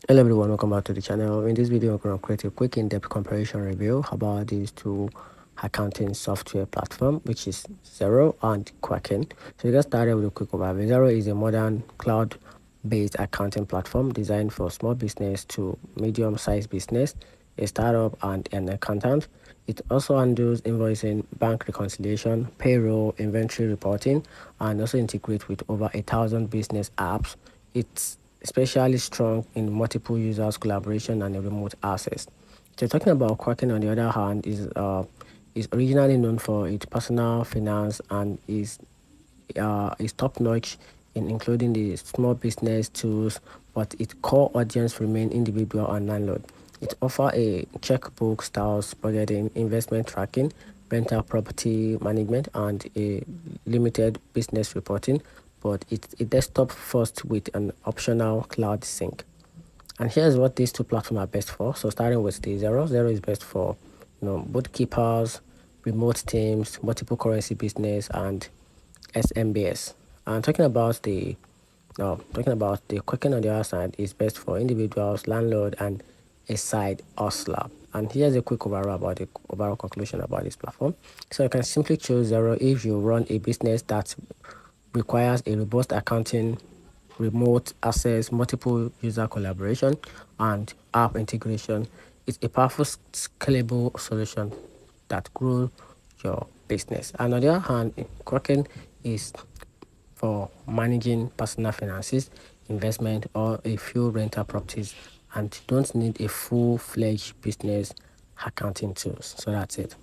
Hello everyone, welcome back to the channel. In this video, we're going to create a quick in-depth comparison review about these two accounting software platform, which is Xero and Quicken. So let's get started with a quick overview. Xero is a modern cloud-based accounting platform designed for small business to medium-sized business, a startup, and an accountant. It also handles invoicing, bank reconciliation, payroll, inventory reporting, and also integrates with over 1,000 business apps. It's especially strong in multiple users collaboration and remote access. So talking about Quicken, on the other hand, is originally known for its personal finance and is top notch in including the small business tools, but its core audience remain individual and landlord. It offers a checkbook styles budgeting, investment tracking, rental property management, and a limited business reporting, but it's a desktop first with an optional cloud sync. And here's what these two platforms are best for. So starting with the Xero is best for bookkeepers, remote teams, multiple currency business, and SMBS. And talking about the Quicken, on the other side, is best for individuals, landlord, and a side hustler. And here's a quick overall conclusion about this platform. So you can simply choose Xero if you run a business that requires a robust accounting, remote access, multiple user collaboration, and app integration. It's a powerful, scalable solution that grows your business. And on the other hand, Kraken is for managing personal finances, investment, or a few rental properties, and don't need a full-fledged business accounting tools. So that's it.